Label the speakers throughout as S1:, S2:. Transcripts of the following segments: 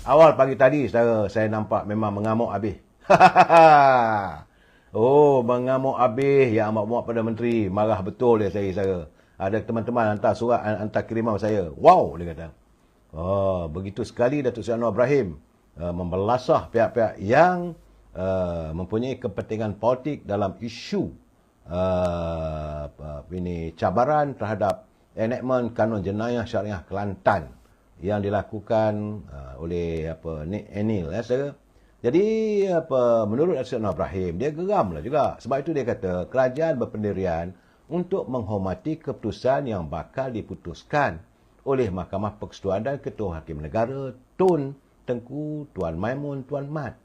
S1: Awal pagi tadi, saudara, saya nampak memang mengamuk habis. Oh, mengamuk habis. Ya amat-amat pada menteri. Marah betul dia saya, saudara. Ada teman-teman hantar surat, hantar kiriman saya. Wow, dia kata. Oh, begitu sekali Datuk Seri Anwar Ibrahim membelasah pihak-pihak yang mempunyai kepentingan politik dalam isu ini cabaran terhadap enactment Kanun Jenayah Syariah Kelantan yang dilakukan oleh Nik Enil, saudara. Jadi menurut Datuk Seri Anwar Ibrahim, dia geramlah juga. Sebab itu dia kata kerajaan berpendirian untuk menghormati keputusan yang bakal diputuskan oleh Mahkamah Persekutuan dan Ketua Hakim Negara Tun Tengku Tuan Maimun Tuan Mat.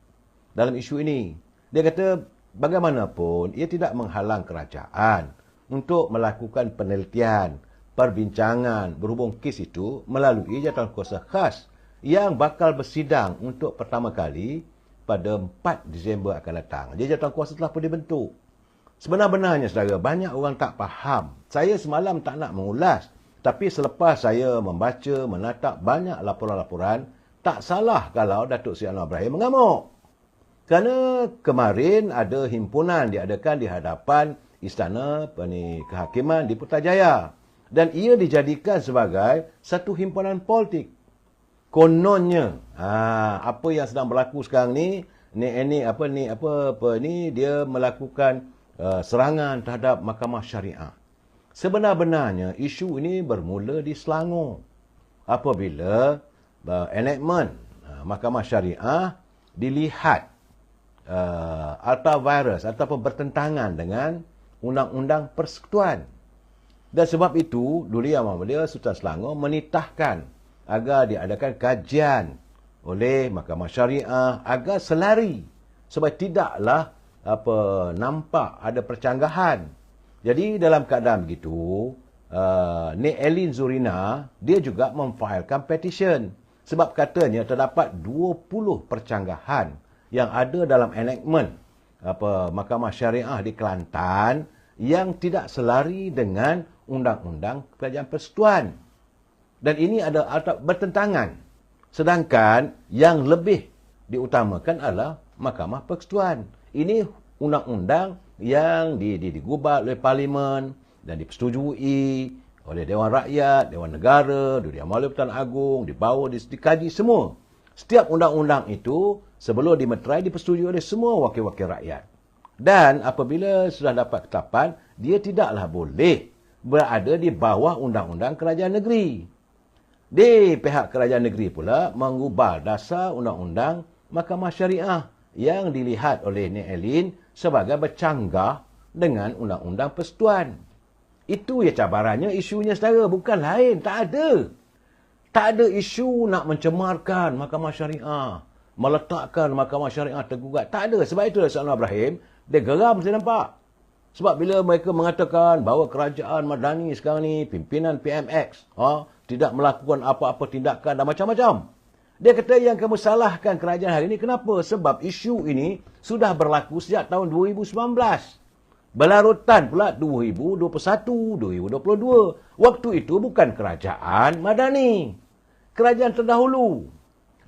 S1: Dalam isu ini, dia kata bagaimanapun ia tidak menghalang kerajaan untuk melakukan penelitian, perbincangan berhubung kes itu melalui jawatankuasa khas yang bakal bersidang untuk pertama kali pada 4 Disember akan datang. Jadi jawatankuasa telah pun dibentuk. Sebenar-benarnya, saudara, banyak orang tak faham. Saya semalam tak nak mengulas. Tapi selepas saya membaca, menatap banyak laporan-laporan, tak salah kalau Datuk Seri Anwar Ibrahim mengamuk. Kerana kemarin ada himpunan diadakan di hadapan Istana Kehakiman di Putrajaya. Dan ia dijadikan sebagai satu himpunan politik. Kononnya, apa yang sedang berlaku sekarang ni, dia melakukan serangan terhadap Mahkamah Syariah. Sebenar-benarnya isu ini bermula di Selangor apabila enactment Mahkamah Syariah dilihat antivirus ataupun bertentangan dengan Undang-Undang Persekutuan. Dan sebab itu, Duli Yang Mulia Sultan Selangor menitahkan agar diadakan kajian oleh Mahkamah Syariah agar selari supaya tidaklah nampak ada percanggahan. Jadi dalam keadaan begitu, Nik Elin Zurina dia juga memfailkan petition sebab katanya terdapat 20 percanggahan yang ada dalam enactment Mahkamah Syariah di Kelantan yang tidak selari dengan Undang-Undang Kerajaan Persekutuan. Dan ini ada bertentangan. Sedangkan yang lebih diutamakan adalah Mahkamah Persekutuan. Ini undang-undang yang digubat oleh Parlimen dan dipersetujui oleh Dewan Rakyat, Dewan Negara, Duli Yang Mulia Pertuan Agong, dibawa, dikaji semua. Setiap undang-undang itu sebelum dimeterai dipersetujui oleh semua wakil-wakil rakyat. Dan apabila sudah dapat ketetapan, dia tidaklah boleh berada di bawah undang-undang kerajaan negeri. Di pihak kerajaan negeri pula mengubah dasar undang-undang Mahkamah Syariah yang dilihat oleh Nik Elin sebagai bercanggah dengan Undang-Undang Persekutuan. Itu ya cabarannya, isunya saudara, bukan lain, tak ada. Tak ada isu nak mencemarkan Mahkamah Syariah, meletakkan Mahkamah Syariah tergugat. Tak ada. Sebab itu Datuk Seri Anwar Ibrahim, dia geram saya nampak. Sebab bila mereka mengatakan bahawa kerajaan Madani sekarang ni, pimpinan PMX, tidak melakukan apa-apa tindakan dan macam-macam. Dia kata yang kamu salahkan kerajaan hari ini. Kenapa? Sebab isu ini sudah berlaku sejak tahun 2019. Berlarutan pula 2021, 2022. Waktu itu bukan kerajaan Madani. Kerajaan terdahulu.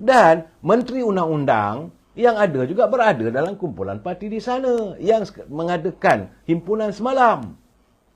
S1: Dan Menteri Undang-Undang yang ada juga berada dalam kumpulan parti di sana yang mengadakan himpunan semalam.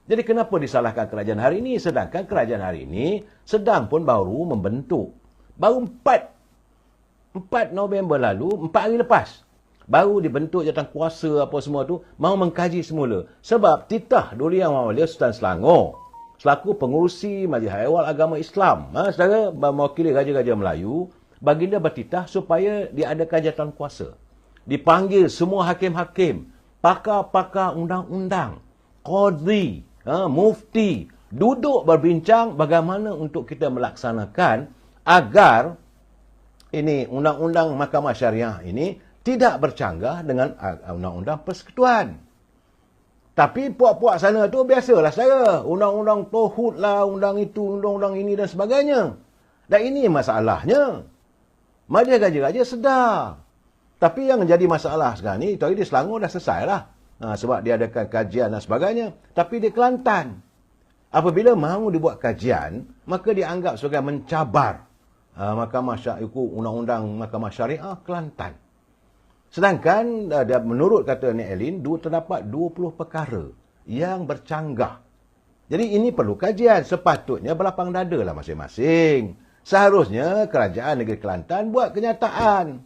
S1: Jadi kenapa disalahkan kerajaan hari ini? Sedangkan kerajaan hari ini sedang pun baru membentuk. Baru 4 November lalu, 4 hari lepas, baru dibentuk jawatankuasa apa semua tu, mahu mengkaji semula. Sebab titah Duli Yang Mulia Sultan Selangor, selaku pengurusi Majlis Haiwan Agama Islam, saudara, mewakili Raja-Raja Melayu, baginda bertitah supaya diadakan jawatankuasa. Dipanggil semua hakim-hakim, pakar-pakar undang-undang, qadhi, mufti, duduk berbincang bagaimana untuk kita melaksanakan agar ini Undang-Undang Mahkamah Syariah ini tidak bercanggah dengan Undang-Undang Persekutuan. Tapi puak-puak sana tu biasalah saya. Undang-undang Tauhid lah, undang itu, undang-undang ini dan sebagainya. Dan ini masalahnya. Majlis Raja-Raja sedar. Tapi yang menjadi masalah sekarang ni, tadi di Selangor dah selesai lah. Sebab dia adakan kajian dan sebagainya. Tapi di Kelantan, apabila mahu dibuat kajian, maka dianggap sebagai mencabar Undang-Undang Mahkamah Syariah Kelantan. Sedangkan menurut kata Nek Elin, terdapat 20 perkara yang bercanggah. Jadi ini perlu kajian. Sepatutnya berlapang dada lah masing-masing. Seharusnya Kerajaan Negeri Kelantan buat kenyataan.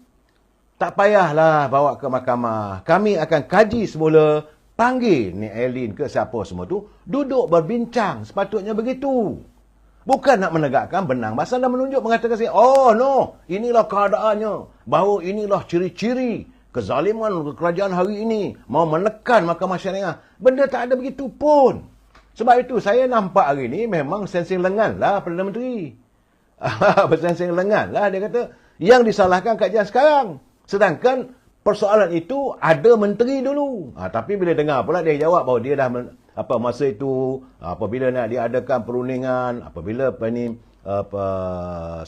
S1: Tak payahlah bawa ke mahkamah. Kami akan kaji semula. Panggil Nek Elin ke siapa semua tu. Duduk berbincang. Sepatutnya begitu. Bukan nak menegakkan benang basah dan menunjuk mengatakan saya, oh no, inilah keadaannya. Bahawa inilah ciri-ciri kezaliman kerajaan hari ini. Mau menekan mahkamah syariah. Benda tak ada begitu pun. Sebab itu saya nampak hari ini memang sensing lengan lah Perdana Menteri. Bersensing lengan lah dia kata. Yang disalahkan kajian sekarang. Sedangkan persoalan itu ada menteri dulu. Tapi bila dengar pula dia jawab bahawa dia dah masa itu apabila nak diadakan perundingan, apabila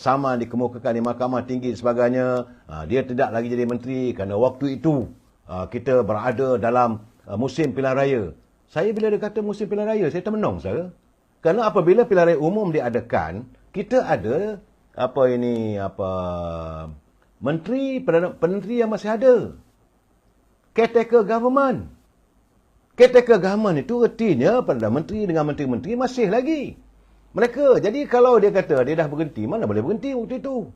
S1: saman dikemukakan di Mahkamah Tinggi dan sebagainya, dia tidak lagi jadi menteri kerana waktu itu kita berada dalam musim pilihan raya. Saya bila dia kata musim pilihan raya, saya termenung saya. Kerana apabila pilihan raya umum diadakan, kita ada menteri yang masih ada. Caretaker government. Caretaker government itu artinya Perdana Menteri dengan menteri-menteri masih lagi. Mereka, jadi kalau dia kata dia dah berhenti, mana boleh berhenti waktu itu.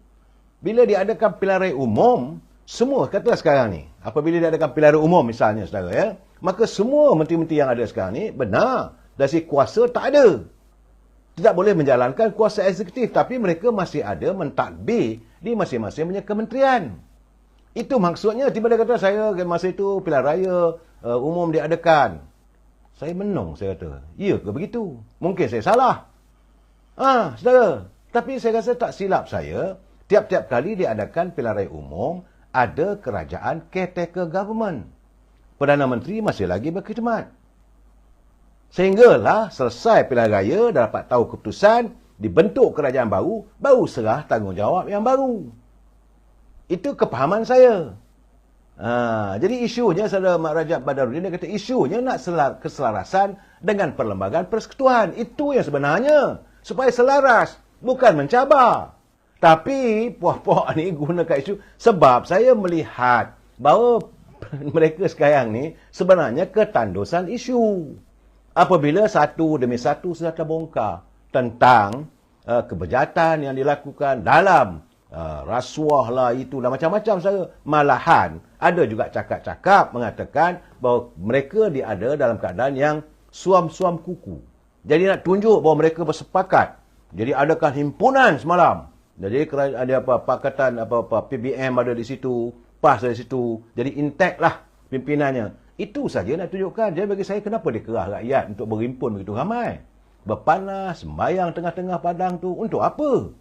S1: Bila diadakan pilihan raya umum, semua kata sekarang ni, apabila diadakan pilihan raya umum misalnya saudara ya, maka semua menteri-menteri yang ada sekarang ni benar, dari kuasa tak ada. Tidak boleh menjalankan kuasa eksekutif, tapi mereka masih ada mentadbir di masing-masing punya kementerian. Itu maksudnya, tiba-tiba kata saya masa itu pilihan raya umum diadakan. Saya menung, saya kata. Ya ke begitu? Mungkin saya salah. Saudara. Tapi saya rasa tak silap saya, tiap-tiap kali diadakan pilihan raya umum, ada kerajaan caretaker government. Perdana Menteri masih lagi berkhidmat. Sehinggalah selesai pilihan raya, dah dapat tahu keputusan, dibentuk kerajaan baru, baru serah tanggungjawab yang baru. Itu kepahaman saya. Jadi isunya, saudara Mak Rajab Badarudin, dia kata isunya nak keselarasan dengan perlembagaan persekutuan. Itu yang sebenarnya. Supaya selaras, bukan mencabar. Tapi puak-puak ni gunakan isu sebab saya melihat bahawa mereka sekarang ni sebenarnya ketandusan isu. Apabila satu demi satu sudah terbongkar tentang kebejahatan yang dilakukan dalam rasuah lah itulah macam-macam saya. Malahan ada juga cakap-cakap mengatakan bahawa mereka ada dalam keadaan yang suam-suam kuku. Jadi nak tunjuk bahawa mereka bersepakat. Jadi adakan himpunan semalam. Jadi ada pakatan PBM ada di situ, PAS ada di situ. Jadi intact lah pimpinannya. Itu saja nak tunjukkan. Jadi bagi saya, kenapa dikerah rakyat untuk berhimpun begitu ramai? Berpanas, sembahyang tengah-tengah padang tu. Untuk apa?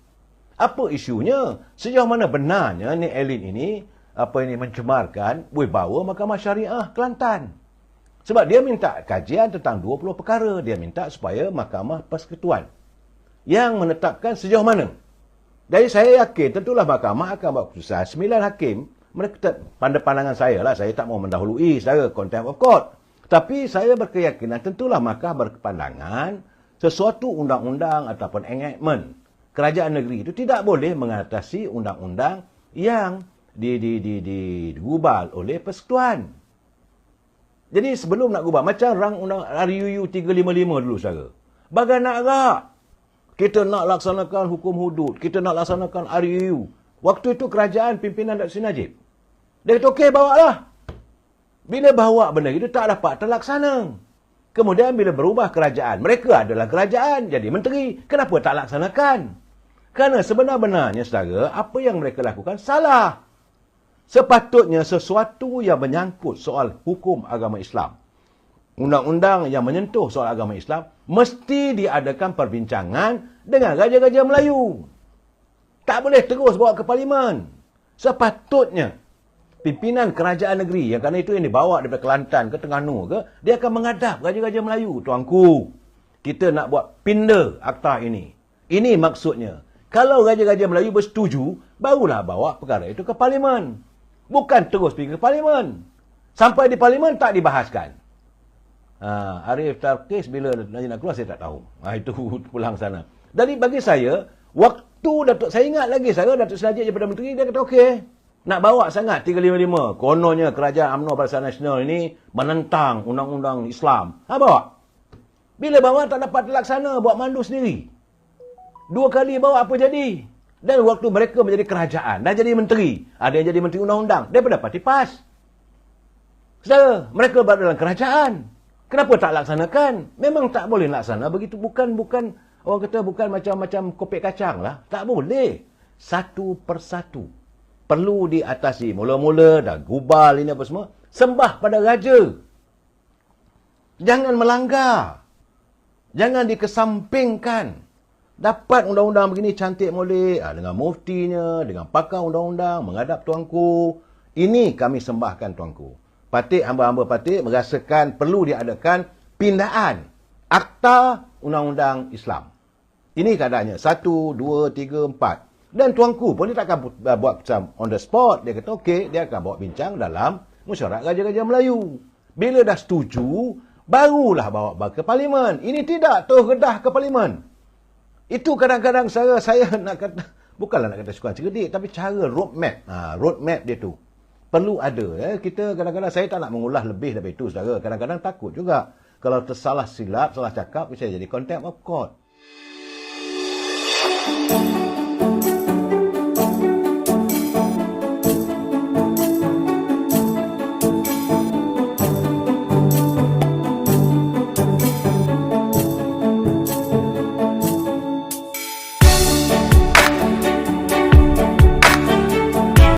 S1: Apa isunya? Sejauh mana benarnya Nek Elin ini mencemarkan wibawa Mahkamah Syariah Kelantan? Sebab dia minta kajian tentang 20 perkara. Dia minta supaya Mahkamah Persekutuan yang menetapkan sejauh mana. Jadi saya yakin tentulah mahkamah akan buat keputusan. 9 hakim, mereka pada pandangan saya lah, saya tak mau mendahului secara contempt of court. Tapi saya berkeyakinan tentulah mahkamah berpandangan sesuatu undang-undang ataupun enactment kerajaan negeri itu tidak boleh mengatasi undang-undang yang digubal oleh persekutuan. Jadi sebelum nak gubal, macam rang undang RUU 355 dulu saudara. Bagai nak rak. Kita nak laksanakan hukum hudud. Kita nak laksanakan RUU. Waktu itu kerajaan pimpinan Dr. Sri Najib. Dia kata, okey, bawa lah. Bila bawa benda itu tak dapat terlaksana. Kemudian bila berubah kerajaan, mereka adalah kerajaan, jadi menteri. Kenapa tak laksanakan? Kerana sebenar-benarnya, saudara, apa yang mereka lakukan salah. Sepatutnya sesuatu yang menyangkut soal hukum agama Islam, undang-undang yang menyentuh soal agama Islam, mesti diadakan perbincangan dengan raja-raja Melayu. Tak boleh terus bawa ke parlimen. Sepatutnya pimpinan kerajaan negeri, yang kerana itu yang dibawa daripada Kelantan ke Terengganu ke, dia akan menghadap raja-raja Melayu. Tuanku, kita nak buat pinda akta ini. Ini maksudnya. Kalau raja-raja Melayu bersetuju, barulah bawa perkara itu ke parlimen. Bukan terus pergi ke parlimen. Sampai di parlimen tak dibahaskan. Arif Tarkis bila nak keluar saya tak tahu. Itu pulang sana. Jadi bagi saya, Tu Datuk, saya ingat lagi, saya Datuk Selajik daripada Menteri, dia kata okey. Nak bawa sangat 355. Kononnya kerajaan UMNO Barisan Nasional ini menentang undang-undang Islam. Bawa. Bila bawa tak dapat terlaksana, buat mandu sendiri. 2 kali bawa apa jadi? Dan waktu mereka menjadi kerajaan, dah jadi menteri. Ada yang jadi menteri undang-undang. Daripada parti PAS. Saudara, mereka berada dalam kerajaan. Kenapa tak laksanakan? Memang tak boleh laksana. Begitu bukan orang kata bukan macam kopek kacang lah. Tak boleh. Satu persatu. Perlu diatasi. Mula-mula dah gubal ini apa semua. Sembah pada raja. Jangan melanggar. Jangan dikesampingkan. Dapat undang-undang begini cantik molek. Dengan muftinya, dengan pakar undang-undang, menghadap tuanku. Ini kami sembahkan tuanku. Patik, hamba-hamba patik merasakan perlu diadakan pindaan Akta Undang-Undang Islam. Ini keadaannya. 1, 2, 3, 4. Dan tuanku pun dia takkan buat macam on the spot. Dia kata okey, dia akan bawa bincang dalam Mesyuarat Raja-Raja Melayu. Bila dah setuju, barulah bawa ke Parlimen. Ini tidak, terus redah ke Parlimen. Itu kadang-kadang saya nak kata, bukanlah nak kata sukan cerdik, tapi cara roadmap. Roadmap dia tu. Perlu ada. Kita kadang-kadang, saya tak nak mengulas lebih daripada itu, saudara. Kadang-kadang takut juga. Kalau tersalah silap, salah cakap, bisa jadi contempt of court.